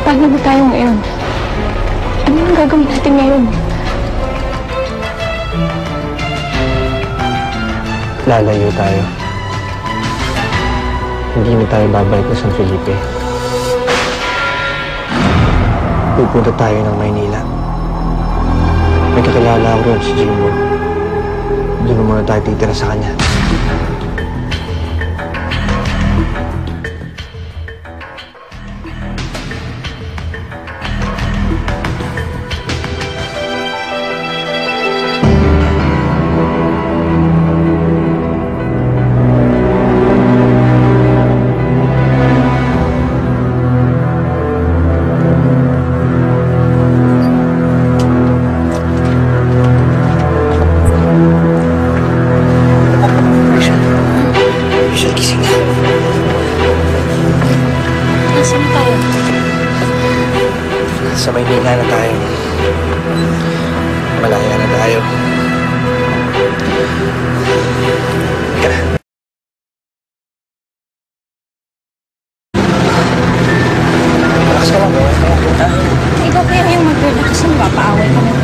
Paano ba tayo ngayon? Ano ang gagawin natin ngayon? Lalayo tayo. Hindi na tayo babalik na San Felipe. Pupunta tayo ng Maynila. May kakilala ako rin si Jimbo. Doon muna tayo titira sa kanya. Sa Maynila na tayo. Malaya na tayo. Teka na. Relax ka lang, ha? Ikaw kaya yung mag-relax na mapapaaway ka naman.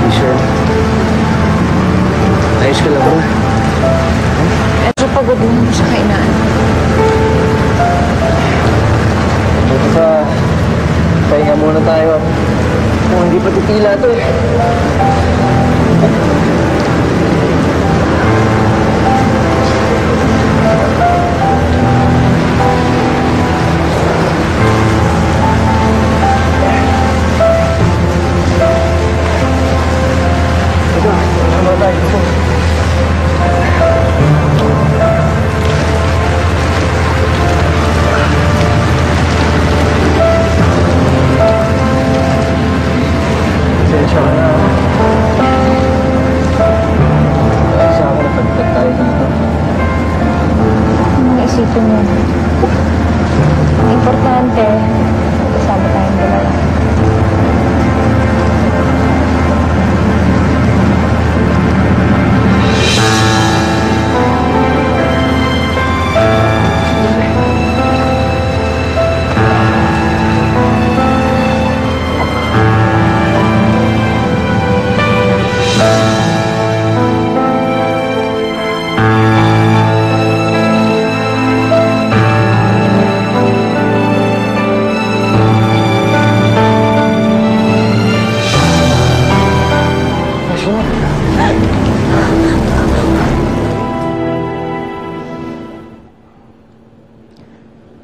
T-shirt. Ayos ka lang, bro. Medyo pagod mo sa kainaan. Buti pa, pahinga muna tayo. Kung hindi pa titila to eh. Ito, sama tayo. Pasensya ka na. Sa akin na pagkat tayo dito. Ano naisipin mo? Ang importante, kasama tayong dalawa.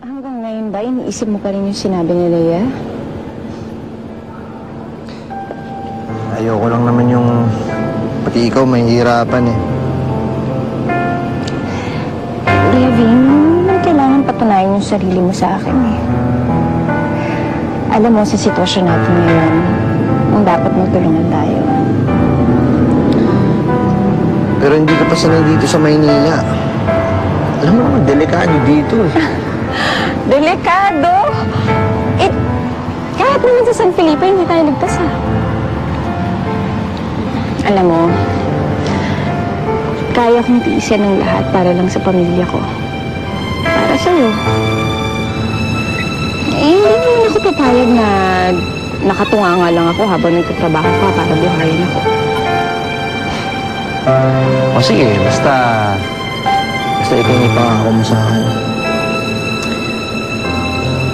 Hanggang ngayon ba, iniisip mo pa rin yung sinabi ni Leia? Ayoko lang naman yung pati ikaw mahihirapan eh. Levin, hindi naman kailangan patunayan yung sarili mo sa akin eh. Alam mo, sa sitwasyon natin ngayon, ang dapat magtulungan tayo. Pero hindi ka pa sanay dito sa Maynila. Alam mo naman, delikado dito eh. Delikado! Kahit naman sa San Felipe, hindi tayo ligtas ha. Alam mo, kaya kong tiisin ng lahat para lang sa pamilya ko. Para sa'yo. Hindi naman ako papayag na nakatunganga lang ako habang nagtatrabaho ka para buhayin ako. O sige, basta ito yung ipangako mo sa akin.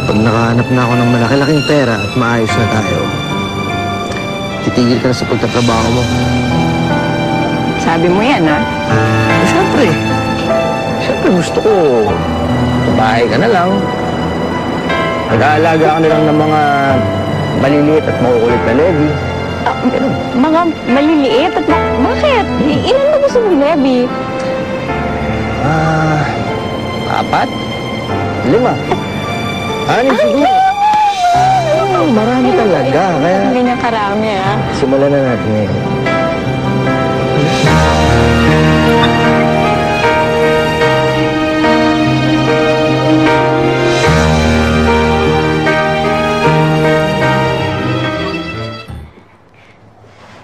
Pag nakahanap na ako ng malaki-laking pera at maayos na tayo, titigil ka na sa pagtatrabaho mo. Sabi mo yan, ha? Siyempre gusto ko, bahay ka na lang. Mag-aalaga ka na lang ng mga maliliit at makukulit na Levi. Mga maliliit at bakit? Ilan ba gusto mong Levi? 4? 5? 6 siguro. Marami talaga. Kaya Hindi niya karami, ha? simulan na natin ngayon.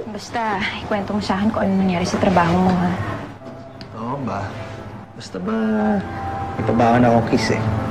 Basta, ikwento mo sa akin kung ano nangyari sa trabaho mo, ha? ka ba? Basta ba, ipabawan akong kiss eh.